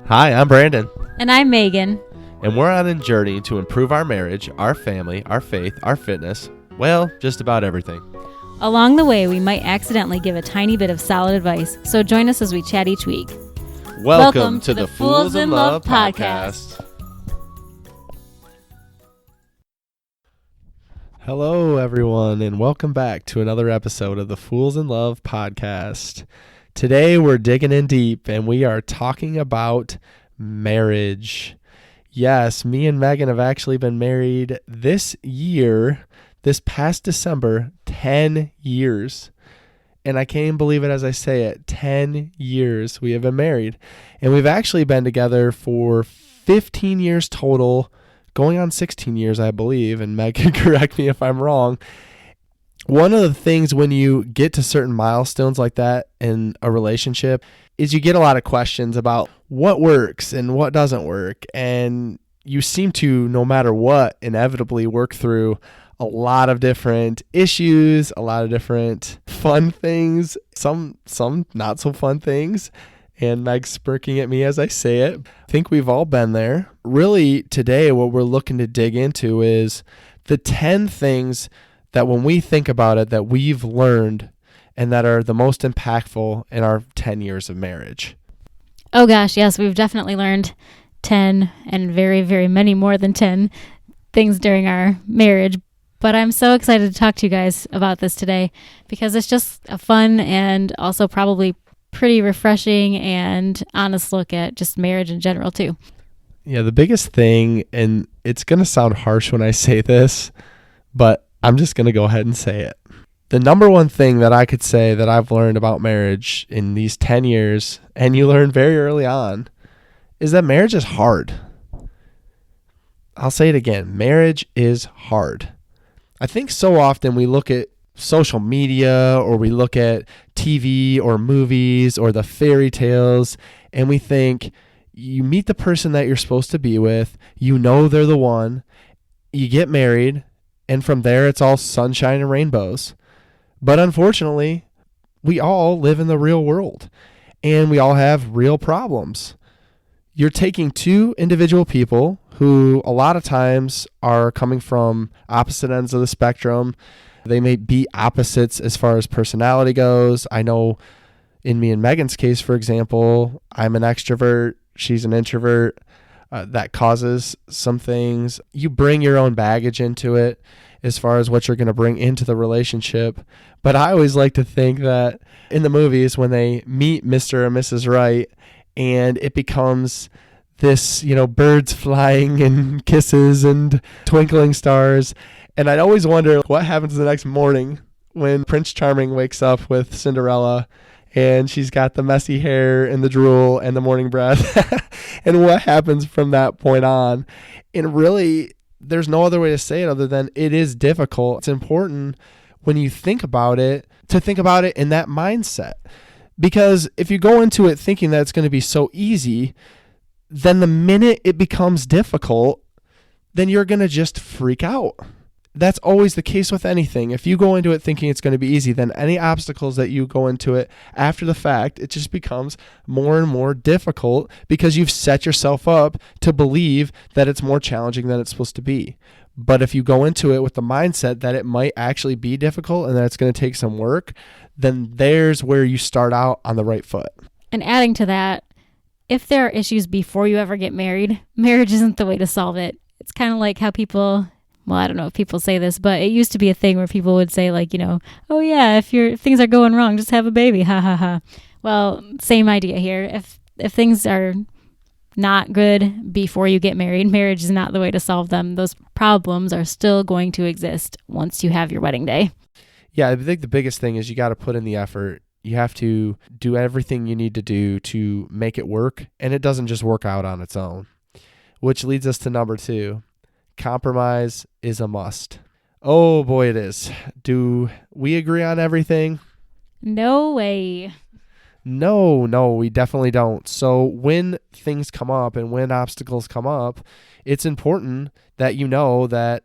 Hi, I'm Brandon, And I'm Megan. and we're on a journey to improve our marriage, our family, our faith, our fitness, well, just about everything. Along the way, we might accidentally give a tiny bit of solid advice, so join us as we chat each week. Welcome to the Fools in Love podcast. Hello, everyone, and welcome back to another episode of the Fools in Love podcast. Today, we're digging in deep, and we are talking about marriage. Yes, me and Megan have actually been married this past December, 10 years. And I can't even believe it as I say it, 10 years we have been married. And we've actually been together for 15 years total, going on 16 years, I believe. And Meg can correct me if I'm wrong. One of the things when you get to certain milestones like that in a relationship is you get a lot of questions about what works and what doesn't work. And you seem to, no matter what, inevitably work through a lot of different issues, a lot of different fun things, some not so fun things. And Meg's smirking at me as I say it. I think we've all been there. Really, today, what we're looking to dig into is the 10 things that when we think about it, that we've learned and that are the most impactful in our 10 years of marriage. Oh gosh, yes, we've definitely learned 10 and very, very many more than 10 things during our marriage. But I'm so excited to talk to you guys about this today because it's just a fun and also probably pretty refreshing and honest look at just marriage in general too. Yeah, the biggest thing, and it's going to sound harsh when I say this, but I'm just going to go ahead and say it. The number one thing that I could say that I've learned about marriage in these 10 years, and you learn very early on, is that marriage is hard. I'll say it again. Marriage is hard. I think so often we look at social media or we look at TV or movies or the fairy tales and we think you meet the person that you're supposed to be with, you know they're the one, you get married, and from there it's all sunshine and rainbows. But unfortunately, we all live in the real world and we all have real problems. You're taking two individual people who a lot of times are coming from opposite ends of the spectrum. They may be opposites as far as personality goes. I know in me and Megan's case, for example, I'm an extrovert. She's an introvert. That causes some things. You bring your own baggage into it as far as what you're going to bring into the relationship. But I always like to think that in the movies when they meet Mr. and Mrs. Right and it becomes this, birds flying and kisses and twinkling stars. And I'd always wonder what happens the next morning when Prince Charming wakes up with Cinderella and she's got the messy hair and the drool and the morning breath and what happens from that point on. And really, there's no other way to say it other than it is difficult. It's important when you think about it to think about it in that mindset. Because if you go into it thinking that it's going to be so easy, then the minute it becomes difficult, then you're going to just freak out. That's always the case with anything. If you go into it thinking it's going to be easy, then any obstacles that you go into it after the fact, it just becomes more and more difficult because you've set yourself up to believe that it's more challenging than it's supposed to be. But if you go into it with the mindset that it might actually be difficult and that it's going to take some work, then there's where you start out on the right foot. And adding to that, if there are issues before you ever get married, marriage isn't the way to solve it. It's kind of like how people, well, I don't know if people say this, but it used to be a thing where people would say like, oh yeah, if things are going wrong, just have a baby, ha ha ha. Well, same idea here. If things are not good before you get married, marriage is not the way to solve them. Those problems are still going to exist once you have your wedding day. Yeah, I think the biggest thing is you got to put in the effort. You have to do everything you need to do to make it work, and it doesn't just work out on its own. Which leads us to number 2. Compromise is a must. Oh boy, it is. Do we agree on everything? No way. No, we definitely don't. So when things come up and when obstacles come up, it's important that you know that,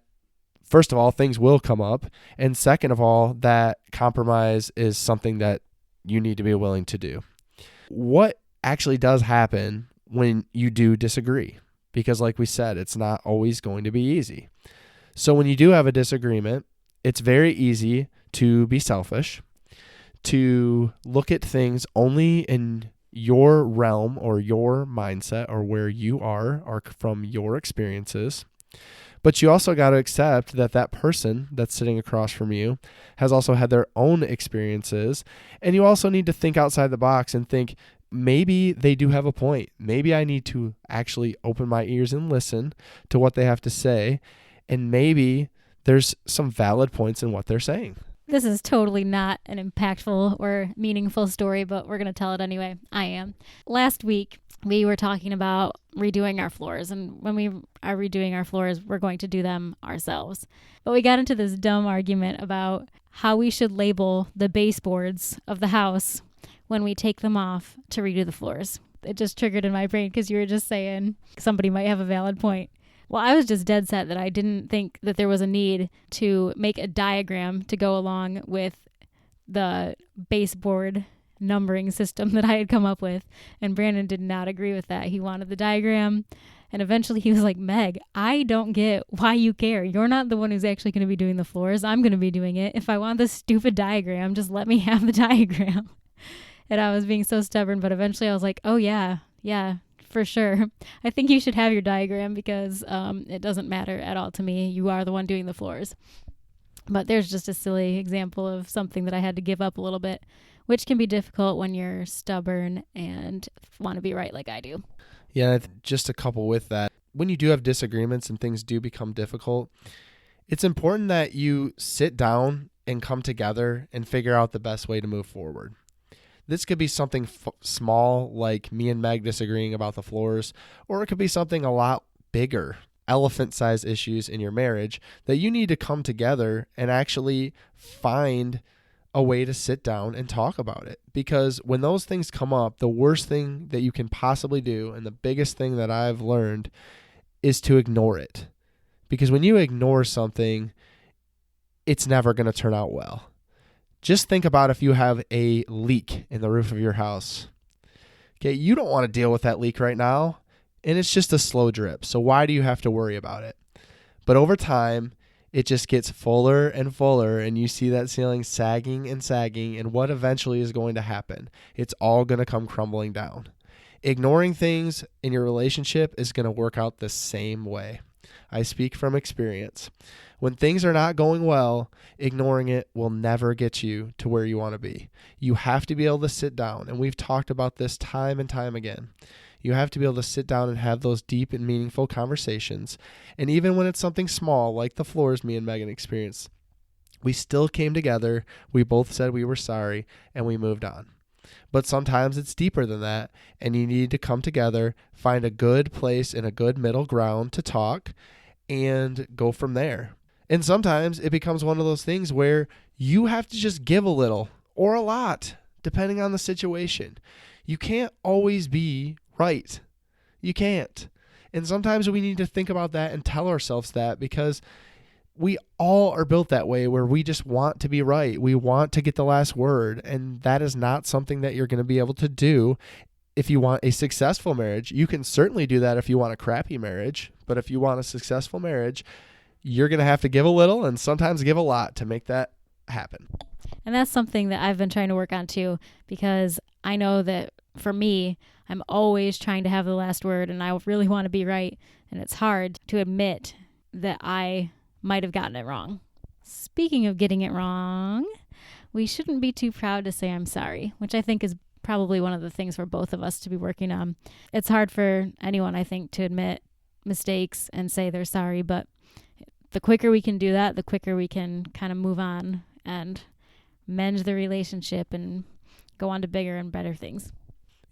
first of all, things will come up. And second of all, that compromise is something that you need to be willing to do. What actually does happen when you do disagree, because like we said, it's not always going to be easy. So when you do have a disagreement, it's very easy to be selfish, to look at things only in your realm or your mindset or where you are from your experiences. But you also got to accept that that person that's sitting across from you has also had their own experiences. And you also need to think outside the box and think, maybe they do have a point. Maybe I need to actually open my ears and listen to what they have to say. And maybe there's some valid points in what they're saying. This is totally not an impactful or meaningful story, but we're going to tell it anyway. I am. Last week, we were talking about redoing our floors. And when we are redoing our floors, we're going to do them ourselves. But we got into this dumb argument about how we should label the baseboards of the house when we take them off to redo the floors. It just triggered in my brain because you were just saying somebody might have a valid point. Well, I was just dead set that I didn't think that there was a need to make a diagram to go along with the baseboard numbering system that I had come up with. And Brandon did not agree with that. He wanted the diagram. And eventually he was like, Meg, I don't get why you care. You're not the one who's actually going to be doing the floors. I'm going to be doing it. If I want this stupid diagram, just let me have the diagram. And I was being so stubborn, but eventually I was like, oh yeah, for sure. I think you should have your diagram because it doesn't matter at all to me. You are the one doing the floors. But there's just a silly example of something that I had to give up a little bit, which can be difficult when you're stubborn and want to be right like I do. Yeah, just a couple with that. When you do have disagreements and things do become difficult, it's important that you sit down and come together and figure out the best way to move forward. This could be something small, like me and Meg disagreeing about the floors, or it could be something a lot bigger, elephant-sized issues in your marriage that you need to come together and actually find a way to sit down and talk about it. Because when those things come up, the worst thing that you can possibly do, and the biggest thing that I've learned, is to ignore it. Because when you ignore something, it's never going to turn out well. Just think about if you have a leak in the roof of your house. Okay, you don't want to deal with that leak right now, and it's just a slow drip. So why do you have to worry about it? But over time, it just gets fuller and fuller, and you see that ceiling sagging and sagging, and what eventually is going to happen? It's all going to come crumbling down. Ignoring things in your relationship is going to work out the same way. I speak from experience. When things are not going well, ignoring it will never get you to where you want to be. You have to be able to sit down, and we've talked about this time and time again. You have to be able to sit down and have those deep and meaningful conversations. And even when it's something small, like the floors me and Megan experienced, we still came together, we both said we were sorry, and we moved on. But sometimes it's deeper than that, and you need to come together, find a good place and a good middle ground to talk, and go from there. And sometimes it becomes one of those things where you have to just give a little or a lot, depending on the situation. You can't always be right. You can't. And sometimes we need to think about that and tell ourselves that, because we all are built that way, where we just want to be right. We want to get the last word. And that is not something that you're going to be able to do if you want a successful marriage. You can certainly do that if you want a crappy marriage. But if you want a successful marriage, you're going to have to give a little and sometimes give a lot to make that happen. And that's something that I've been trying to work on too, because I know that for me, I'm always trying to have the last word, and I really want to be right. And it's hard to admit that I might have gotten it wrong. Speaking of getting it wrong, we shouldn't be too proud to say I'm sorry, which I think is probably one of the things for both of us to be working on. It's hard for anyone, I think, to admit mistakes and say they're sorry, but the quicker we can do that, the quicker we can kind of move on and mend the relationship and go on to bigger and better things.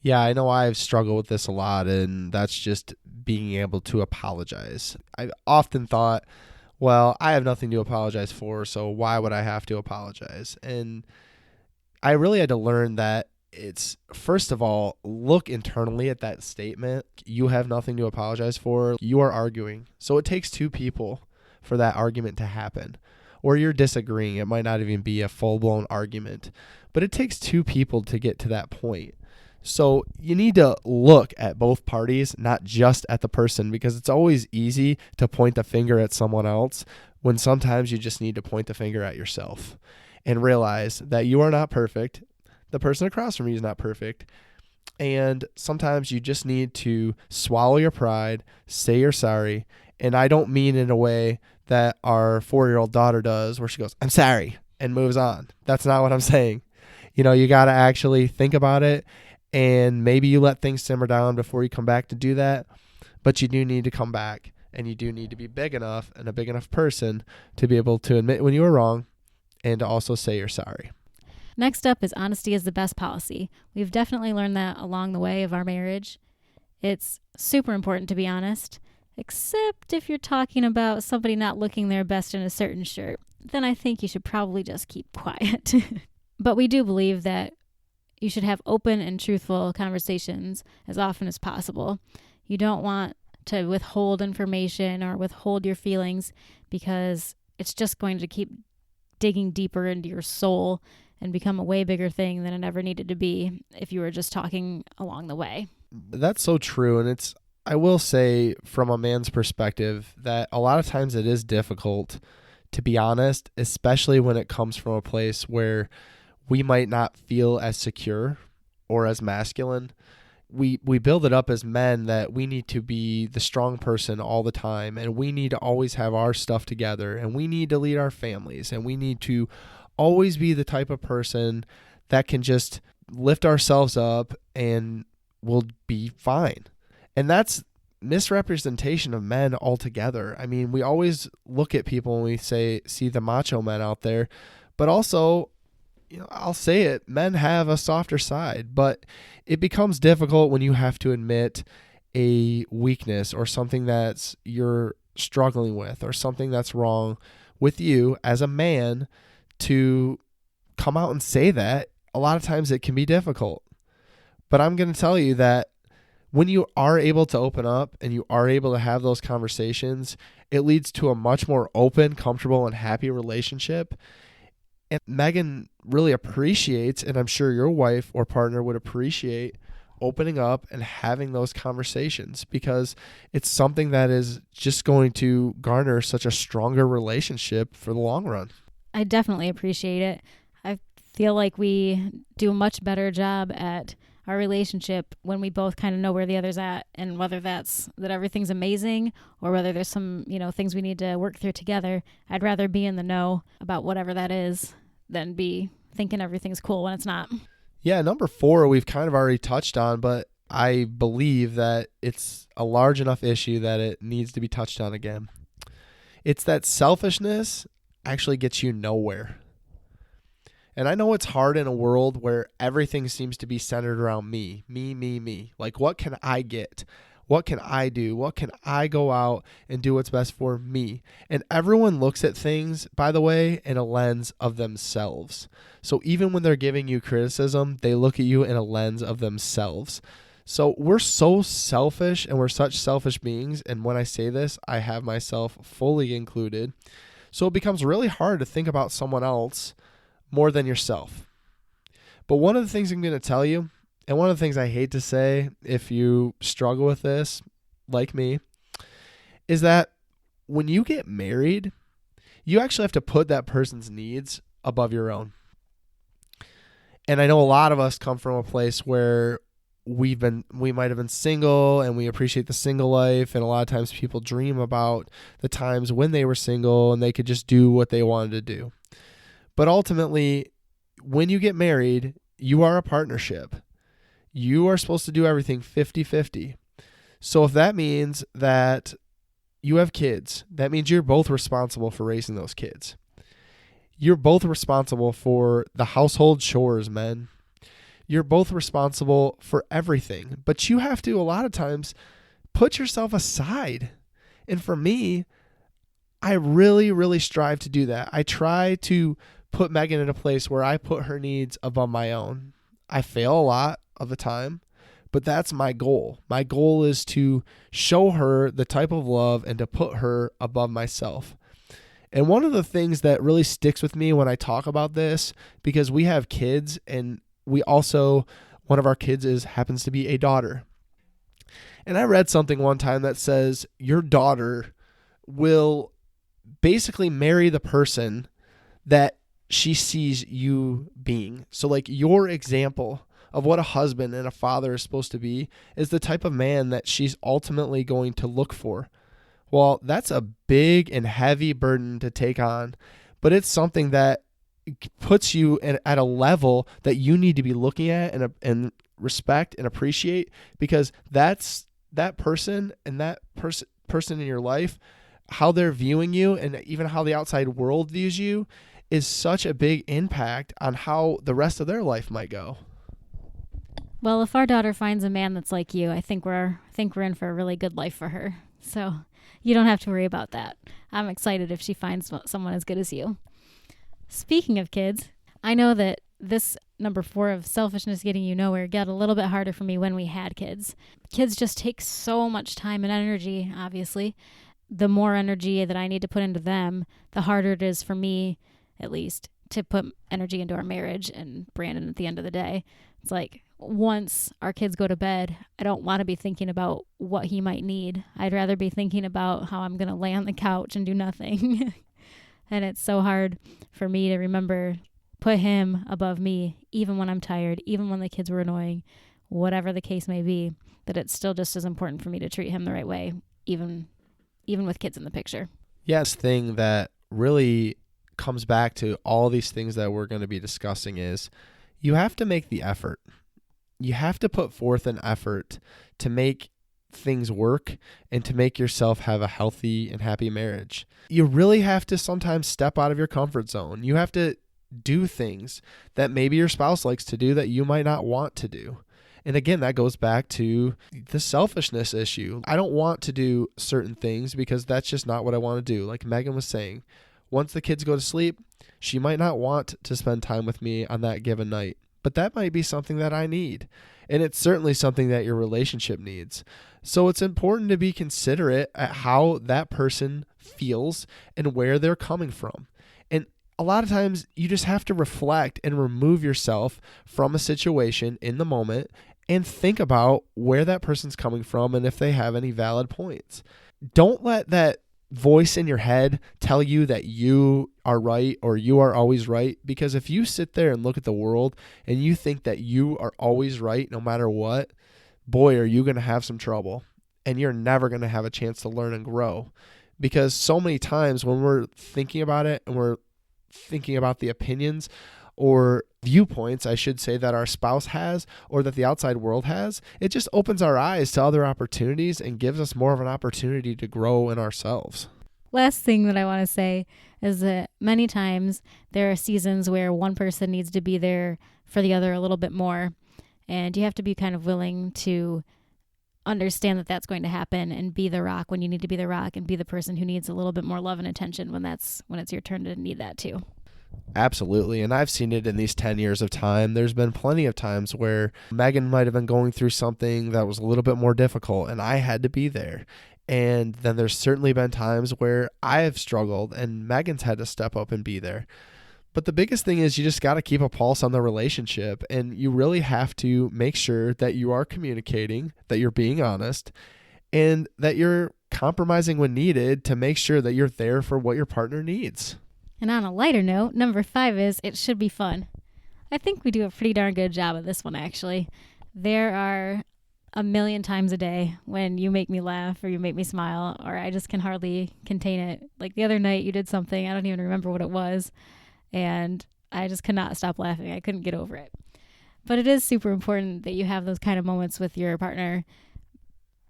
Yeah, I know I've struggled with this a lot, and that's just being able to apologize. I've often thought, well, I have nothing to apologize for, so why would I have to apologize? And I really had to learn that it's, first of all, look internally at that statement. You have nothing to apologize for. You are arguing. So it takes two people for that argument to happen. Or you're disagreeing. It might not even be a full-blown argument. But it takes two people to get to that point. So you need to look at both parties, not just at the person, because it's always easy to point the finger at someone else when sometimes you just need to point the finger at yourself and realize that you are not perfect. The person across from you is not perfect. And sometimes you just need to swallow your pride, say you're sorry. And I don't mean in a way that our 4-year-old daughter does where she goes, "I'm sorry," and moves on. That's not what I'm saying. You got to actually think about it, and maybe you let things simmer down before you come back to do that. But you do need to come back, and you do need to be big enough and a big enough person to be able to admit when you were wrong and to also say you're sorry. Next up is honesty is the best policy. We've definitely learned that along the way of our marriage. It's super important to be honest, except if you're talking about somebody not looking their best in a certain shirt. Then I think you should probably just keep quiet. But we do believe that you should have open and truthful conversations as often as possible. You don't want to withhold information or withhold your feelings because it's just going to keep digging deeper into your soul and become a way bigger thing than it ever needed to be if you were just talking along the way. That's so true. And I will say from a man's perspective that a lot of times it is difficult to be honest, especially when it comes from a place where we might not feel as secure or as masculine. We build it up as men that we need to be the strong person all the time, and we need to always have our stuff together, and we need to lead our families, and we need to always be the type of person that can just lift ourselves up and we'll be fine. And that's misrepresentation of men altogether. I mean, we always look at people and we see the macho men out there, but also, I'll say it, men have a softer side, but it becomes difficult when you have to admit a weakness or something that's you're struggling with or something that's wrong with you as a man to come out and say that. A lot of times it can be difficult. But I'm going to tell you that when you are able to open up and you are able to have those conversations, it leads to a much more open, comfortable, and happy relationship. And Megan really appreciates, and I'm sure your wife or partner would appreciate, opening up and having those conversations because it's something that is just going to garner such a stronger relationship for the long run. I definitely appreciate it. I feel like we do a much better job at our relationship when we both kind of know where the other's at, and whether that's that everything's amazing or whether there's some, things we need to work through together. I'd rather be in the know about whatever that is than be thinking everything's cool when it's not. Yeah, number 4, we've kind of already touched on, but I believe that it's a large enough issue that it needs to be touched on again. It's that selfishness actually gets you nowhere. And I know it's hard in a world where everything seems to be centered around me. Like, what can I get? What can I do? What can I go out and do what's best for me? And everyone looks at things, by the way, in a lens of themselves. So even when they're giving you criticism, they look at you in a lens of themselves. So we're so selfish and we're such selfish beings. And when I say this, I have myself fully included. So it becomes really hard to think about someone else more than yourself. But one of the things I'm going to tell you, and one of the things I hate to say if you struggle with this, like me, is that when you get married, you actually have to put that person's needs above your own. And I know a lot of us come from a place where we might have been single and we appreciate the single life. And a lot of times people dream about the times when they were single and they could just do what they wanted to do. But ultimately, when you get married, you are a partnership. You are supposed to do everything 50-50. So if that means that you have kids, that means you're both responsible for raising those kids. You're both responsible for the household chores, men. You're both responsible for everything. But you have to, a lot of times, put yourself aside. And for me, I really, really strive to do that. I try to put Megan in a place where I put her needs above my own. I fail a lot of the time, but that's my goal. My goal is to show her the type of love and to put her above myself. And one of the things that really sticks with me when I talk about this, because we have kids and we also one of our kids happens to be a daughter. And I read something one time that says your daughter will basically marry the person that she sees you being. So like your example of what a husband and a father is supposed to be is the type of man that she's ultimately going to look for. Well, that's a big and heavy burden to take on, but it's something that puts you at a level that you need to be looking at and respect and appreciate, because that's that person and that person in your life, how they're viewing you and even how the outside world views you is such a big impact on how the rest of their life might go. Well, if our daughter finds a man that's like you, I think we're in for a really good life for her. So you don't have to worry about that. I'm excited if she finds someone as good as you. Speaking of kids, I know that this number 4 of selfishness getting you nowhere got a little bit harder for me when we had kids. Kids just take so much time and energy, obviously. The more energy that I need to put into them, the harder it is for me, at least, to put energy into our marriage and Brandon at the end of the day. It's like, once our kids go to bed, I don't want to be thinking about what he might need. I'd rather be thinking about how I'm going to lay on the couch and do nothing. And it's so hard for me to remember, put him above me, even when I'm tired, even when the kids were annoying, whatever the case may be, that it's still just as important for me to treat him the right way, even with kids in the picture. Yes, thing that really comes back to all these things that we're going to be discussing is you have to make the effort. You have to put forth an effort to make things work and to make yourself have a healthy and happy marriage. You really have to sometimes step out of your comfort zone. You have to do things that maybe your spouse likes to do that you might not want to do. And again, that goes back to the selfishness issue. I don't want to do certain things because that's just not what I want to do. Like Megan was saying, once the kids go to sleep, she might not want to spend time with me on that given night. But that might be something that I need. And it's certainly something that your relationship needs. So it's important to be considerate at how that person feels and where they're coming from. And a lot of times you just have to reflect and remove yourself from a situation in the moment and think about where that person's coming from and if they have any valid points. Don't let that voice in your head tell you that you are right or you are always right, because if you sit there and look at the world and you think that you are always right no matter what, boy, are you going to have some trouble, and you're never going to have a chance to learn and grow. Because so many times when we're thinking about it and we're thinking about the opinions or viewpoints, I should say, that our spouse has or that the outside world has, it just opens our eyes to other opportunities and gives us more of an opportunity to grow in ourselves. Last thing that I want to say is that many times there are seasons where one person needs to be there for the other a little bit more, and you have to be kind of willing to understand that that's going to happen and be the rock when you need to be the rock and be the person who needs a little bit more love and attention when it's your turn to need that too. Absolutely. And I've seen it in these 10 years of time. There's been plenty of times where Megan might have been going through something that was a little bit more difficult and I had to be there. And then there's certainly been times where I have struggled and Megan's had to step up and be there. But the biggest thing is you just got to keep a pulse on the relationship, and you really have to make sure that you are communicating, that you're being honest, and that you're compromising when needed to make sure that you're there for what your partner needs. And on a lighter note, number 5 is it should be fun. I think we do a pretty darn good job of this one, actually. There are a million times a day when you make me laugh or you make me smile or I just can hardly contain it. Like the other night you did something, I don't even remember what it was, and I just could not stop laughing. I couldn't get over it. But it is super important that you have those kind of moments with your partner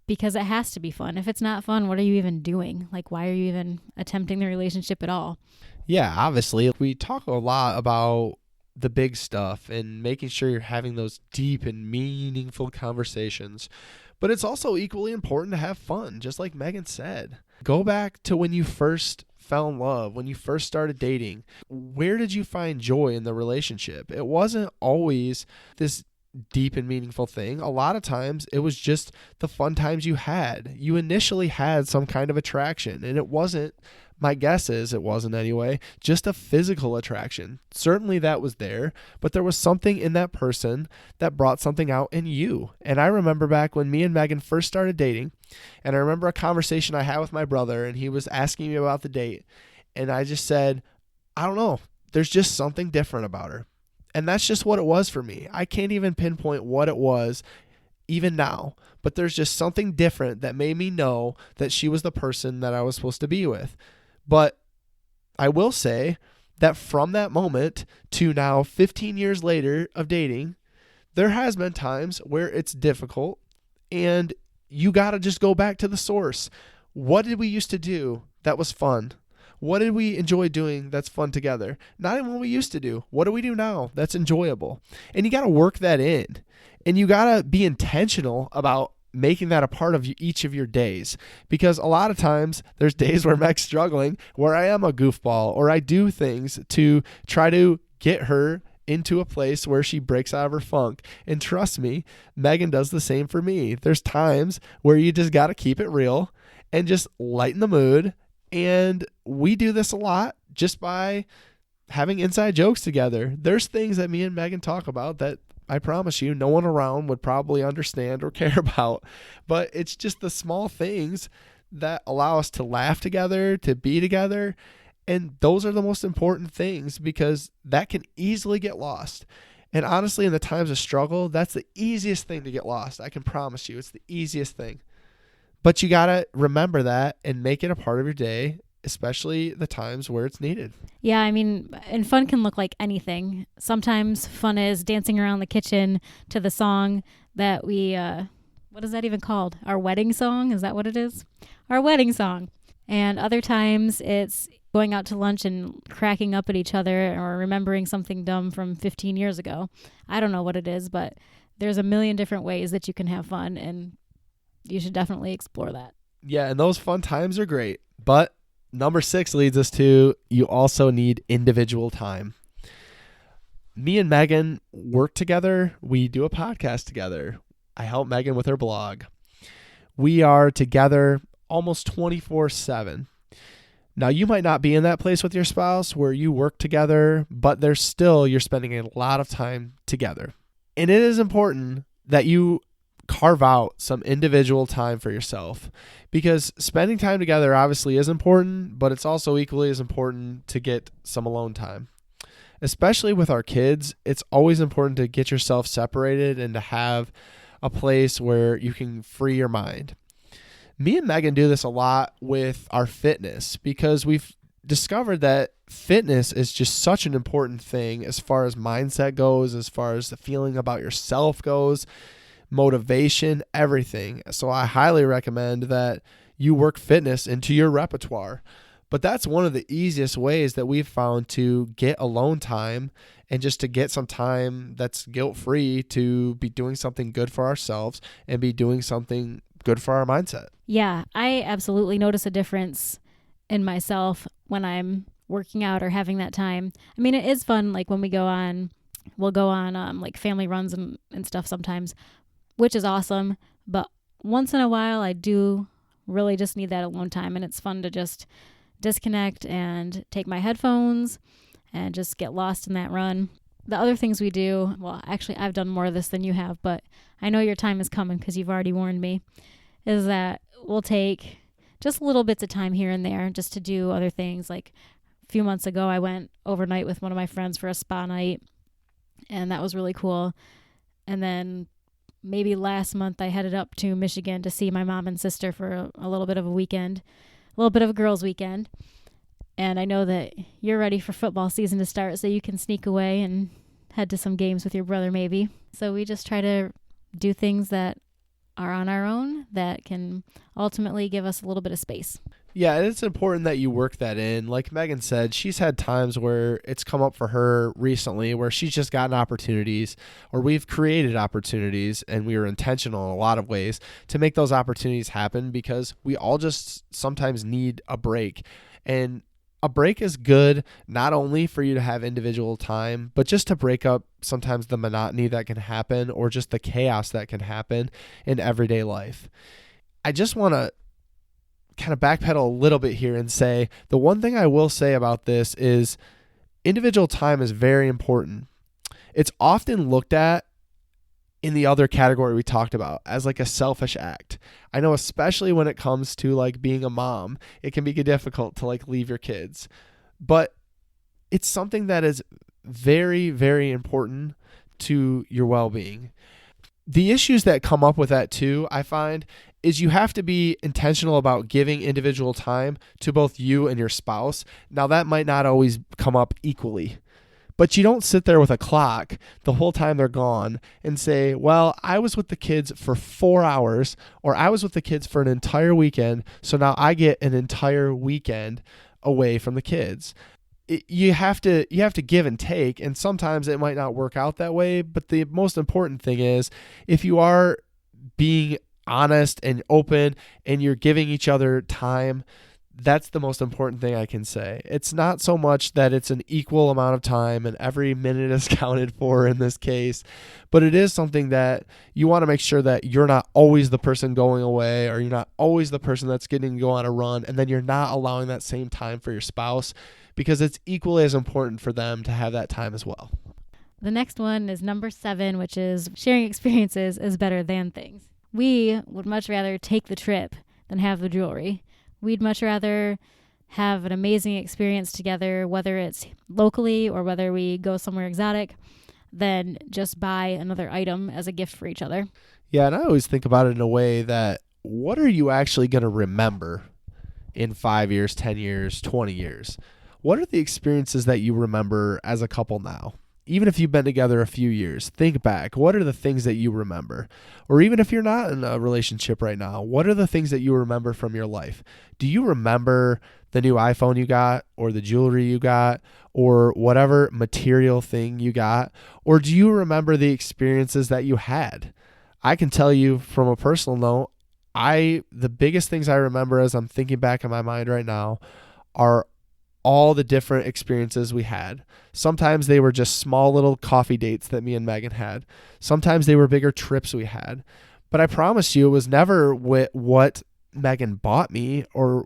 because it has to be fun. If it's not fun, what are you even doing? Like, why are you even attempting the relationship at all? Yeah, obviously, we talk a lot about the big stuff and making sure you're having those deep and meaningful conversations. But it's also equally important to have fun, just like Megan said. Go back to when you first fell in love, when you first started dating. Where did you find joy in the relationship? It wasn't always this deep and meaningful thing. A lot of times it was just the fun times you had. You initially had some kind of attraction, and it wasn't, my guess is it wasn't anyway, just a physical attraction. Certainly that was there, but there was something in that person that brought something out in you. And I remember back when me and Megan first started dating, and I remember a conversation I had with my brother, and he was asking me about the date, and I just said, I don't know, there's just something different about her. And that's just what it was for me. I can't even pinpoint what it was even now, but there's just something different that made me know that she was the person that I was supposed to be with. But I will say that from that moment to now 15 years later of dating, there has been times where it's difficult, and you got to just go back to the source. What did we used to do that was fun? What did we enjoy doing that's fun together? Not even what we used to do. What do we do now that's enjoyable? And you got to work that in. And you got to be intentional about making that a part of each of your days. Because a lot of times there's days where Meg's struggling, where I am a goofball, or I do things to try to get her into a place where she breaks out of her funk. And trust me, Megan does the same for me. There's times where you just got to keep it real and just lighten the mood. And we do this a lot just by having inside jokes together. There's things that me and Megan talk about that I promise you no one around would probably understand or care about. But it's just the small things that allow us to laugh together, to be together. And those are the most important things, because that can easily get lost. And honestly, in the times of struggle, that's the easiest thing to get lost. I can promise you, it's the easiest thing. But you got to remember that and make it a part of your day, especially the times where it's needed. Yeah, I mean, and fun can look like anything. Sometimes fun is dancing around the kitchen to the song that we, what is that even called? Our wedding song? Is that what it is? Our wedding song. And other times it's going out to lunch and cracking up at each other, or remembering something dumb from 15 years ago. I don't know what it is, but there's a million different ways that you can have fun, and you should definitely explore that. Yeah, and those fun times are great. But number 6 leads us to, you also need individual time. Me and Megan work together. We do a podcast together. I help Megan with her blog. We are together almost 24/7. Now, you might not be in that place with your spouse where you work together, but there's still, you're spending a lot of time together. And it is important that you carve out some individual time for yourself, because spending time together obviously is important, but it's also equally as important to get some alone time. Especially with our kids, it's always important to get yourself separated and to have a place where you can free your mind. Me and Megan do this a lot with our fitness, because we've discovered that fitness is just such an important thing as far as mindset goes, as far as the feeling about yourself goes, motivation, everything. So I highly recommend that you work fitness into your repertoire. But that's one of the easiest ways that we've found to get alone time, and just to get some time that's guilt-free to be doing something good for ourselves and be doing something good for our mindset. Yeah, I absolutely notice a difference in myself when I'm working out or having that time. I mean, it is fun, like when we'll go on like family runs and stuff sometimes, which is awesome. But once in a while, I do really just need that alone time. And it's fun to just disconnect and take my headphones and just get lost in that run. The other things we do, well, actually, I've done more of this than you have, but I know your time is coming because you've already warned me, is that we'll take just little bits of time here and there just to do other things. Like a few months ago, I went overnight with one of my friends for a spa night, and that was really cool. And then maybe last month I headed up to Michigan to see my mom and sister for a little bit of a weekend, a little bit of a girls' weekend. And I know that you're ready for football season to start, so you can sneak away and head to some games with your brother maybe. So we just try to do things that are on our own that can ultimately give us a little bit of space. Yeah, and it's important that you work that in. Like Megan said, she's had times where it's come up for her recently where she's just gotten opportunities, or we've created opportunities, and we were intentional in a lot of ways to make those opportunities happen, because we all just sometimes need a break. And A break is good not only for you to have individual time, but just to break up sometimes the monotony that can happen or just the chaos that can happen in everyday life. I just want to kind of backpedal a little bit here and say the one thing I will say about this is individual time is very important. It's often looked at in the other category we talked about as like a selfish act. I know especially when it comes to like being a mom, it can be difficult to like leave your kids. But it's something that is very, very important to your well-being. The issues that come up with that too, I find, is you have to be intentional about giving individual time to both you and your spouse. Now that might not always come up equally. But you don't sit there with a clock the whole time they're gone and say, well, I was with the kids for 4 hours, or I was with the kids for an entire weekend, so now I get an entire weekend away from the kids. You have to give and take, and sometimes it might not work out that way. But the most important thing is if you are being honest and open and you're giving each other time, that's the most important thing I can say. It's not so much that it's an equal amount of time and every minute is counted for in this case, but it is something that you want to make sure that you're not always the person going away, or you're not always the person that's getting to go on a run, and then you're not allowing that same time for your spouse, because it's equally as important for them to have that time as well. The next one is number 7, which is sharing experiences is better than things. We would much rather take the trip than have the jewelry. We'd much rather have an amazing experience together, whether it's locally or whether we go somewhere exotic, than just buy another item as a gift for each other. Yeah, and I always think about it in a way that what are you actually going to remember in 5 years, 10 years, 20 years? What are the experiences that you remember as a couple now? Even if you've been together a few years, think back. What are the things that you remember? Or even if you're not in a relationship right now, what are the things that you remember from your life? Do you remember the new iPhone you got, or the jewelry you got, or whatever material thing you got? Or do you remember the experiences that you had? I can tell you from a personal note, the biggest things I remember as I'm thinking back in my mind right now are all the different experiences we had. Sometimes they were just small little coffee dates that me and Megan had. Sometimes they were bigger trips we had. But I promise you, it was never what Megan bought me or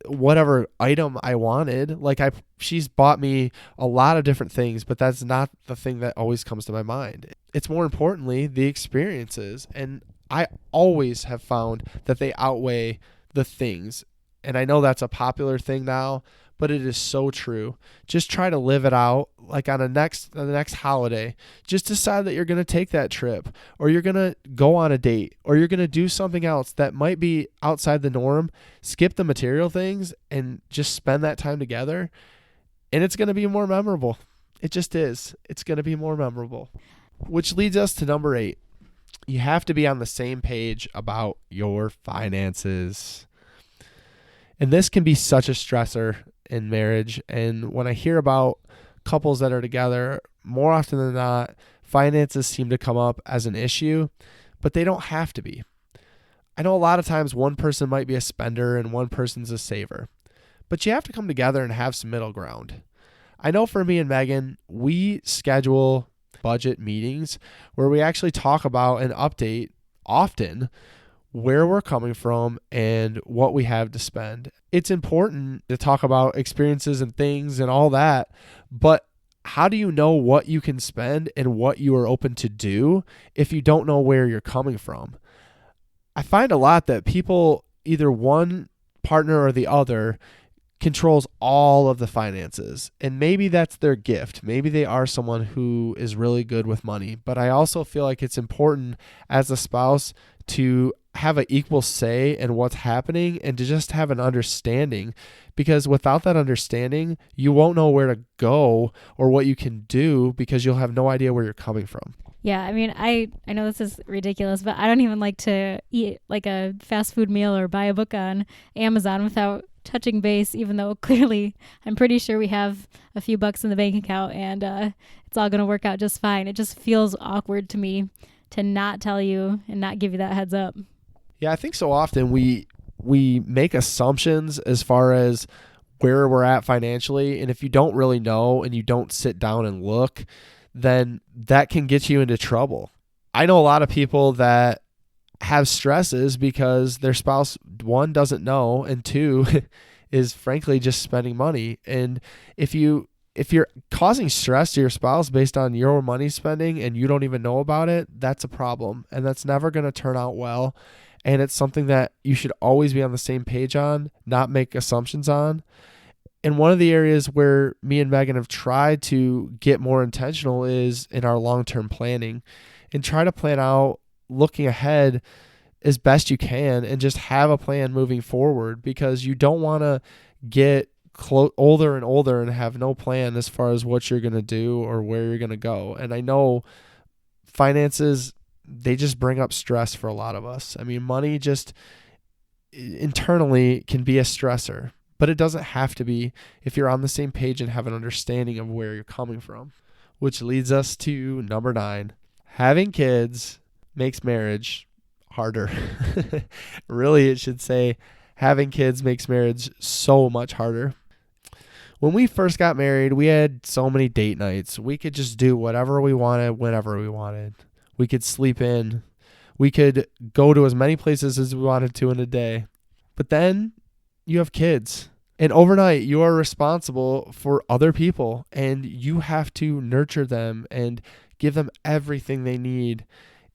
whatever item I wanted. Like she's bought me a lot of different things, but that's not the thing that always comes to my mind. It's more importantly the experiences. And I always have found that they outweigh the things. And I know that's a popular thing now, but it is so true. Just try to live it out. Like on the next holiday, just decide that you're going to take that trip, or you're going to go on a date, or you're going to do something else that might be outside the norm. Skip the material things and just spend that time together. And it's going to be more memorable. It just is. It's going to be more memorable. Which leads us to number 8. You have to be on the same page about your finances. And this can be such a stressor in marriage. And when I hear about couples that are together, more often than not, finances seem to come up as an issue, but they don't have to be. I know a lot of times one person might be a spender and one person's a saver, but you have to come together and have some middle ground. I know for me and Megan, we schedule budget meetings where we actually talk about and update often where we're coming from and what we have to spend. It's important to talk about experiences and things and all that, but how do you know what you can spend and what you are open to do if you don't know where you're coming from? I find a lot that people, either one partner or the other, controls all of the finances, and maybe that's their gift. Maybe they are someone who is really good with money, but I also feel like it's important as a spouse to have an equal say in what's happening and to just have an understanding, because without that understanding, you won't know where to go or what you can do, because you'll have no idea where you're coming from. Yeah, I mean, I know this is ridiculous, but I don't even like to eat like a fast food meal or buy a book on Amazon without touching base, even though clearly I'm pretty sure we have a few bucks in the bank account and it's all going to work out just fine. It just feels awkward to me to not tell you and not give you that heads up. Yeah, I think so often we make assumptions as far as where we're at financially. And if you don't really know and you don't sit down and look, then that can get you into trouble. I know a lot of people that have stresses because their spouse, one, doesn't know, and two, is frankly just spending money. And if you're causing stress to your spouse based on your money spending and you don't even know about it, that's a problem. And that's never going to turn out well. And it's something that you should always be on the same page on, not make assumptions on. And one of the areas where me and Megan have tried to get more intentional is in our long-term planning, and try to plan out looking ahead as best you can and just have a plan moving forward, because you don't want to get older and older and have no plan as far as what you're going to do or where you're going to go. And I know finances, they just bring up stress for a lot of us. I mean, money just internally can be a stressor, but it doesn't have to be if you're on the same page and have an understanding of where you're coming from. Which leads us to number 9. Having kids makes marriage harder. Really, it should say having kids makes marriage so much harder. When we first got married, we had so many date nights. We could just do whatever we wanted, whenever we wanted. We could sleep in. We could go to as many places as we wanted to in a day. But then you have kids. And overnight, you are responsible for other people, and you have to nurture them and give them everything they need.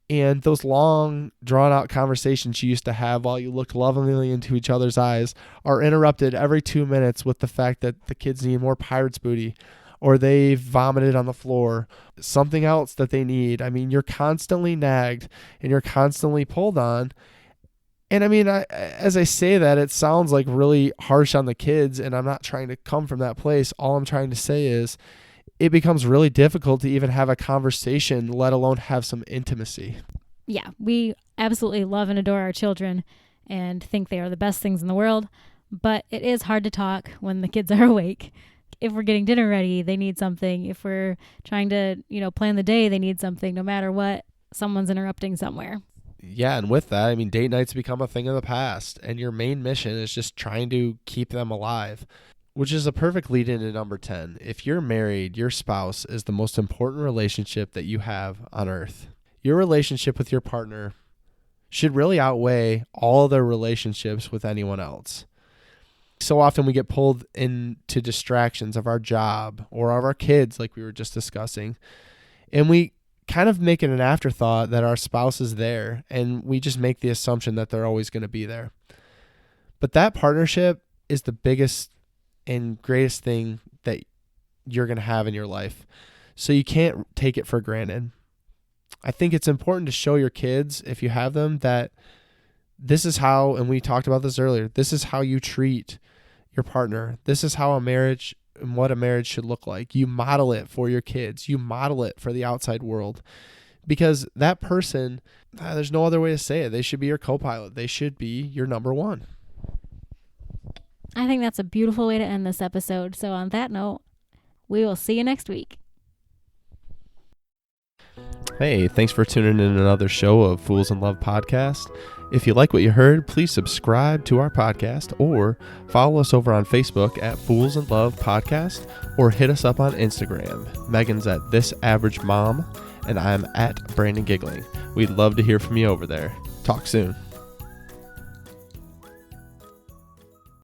And those long, drawn-out conversations you used to have while you looked lovingly into each other's eyes are interrupted every 2 minutes with the fact that the kids need more Pirates booty, or they vomited on the floor, something else that they need. I mean, you're constantly nagged, and you're constantly pulled on. And I mean, as I say that, it sounds like really harsh on the kids, and I'm not trying to come from that place. All I'm trying to say is it becomes really difficult to even have a conversation, let alone have some intimacy. Yeah, we absolutely love and adore our children and think they are the best things in the world, but it is hard to talk when the kids are awake. If we're getting dinner ready, they need something. If we're trying to, plan the day, they need something. No matter what, someone's interrupting somewhere. Yeah, and with that, I mean, date nights become a thing of the past, and your main mission is just trying to keep them alive, which is a perfect lead into number 10. If you're married, your spouse is the most important relationship that you have on earth. Your relationship with your partner should really outweigh all other relationships with anyone else. So often we get pulled into distractions of our job or of our kids, like we were just discussing, and we kind of make it an afterthought that our spouse is there, and we just make the assumption that they're always going to be there. But that partnership is the biggest and greatest thing that you're going to have in your life. So you can't take it for granted. I think it's important to show your kids, if you have them, that this is how, and we talked about this earlier, this is how you treat your partner. This is how a marriage and what a marriage should look like. You model it for your kids. You model it for the outside world, because that person, there's no other way to say it. They should be your co-pilot. They should be your number one. I think that's a beautiful way to end this episode. So on that note, we will see you next week. Hey, thanks for tuning in another show of Fools in Love podcast. If you like what you heard, please subscribe to our podcast or follow us over on Facebook at Fools in Love Podcast, or hit us up on Instagram. Megan's at This Average Mom, and I'm at Brandon Giggling. We'd love to hear from you over there. Talk soon.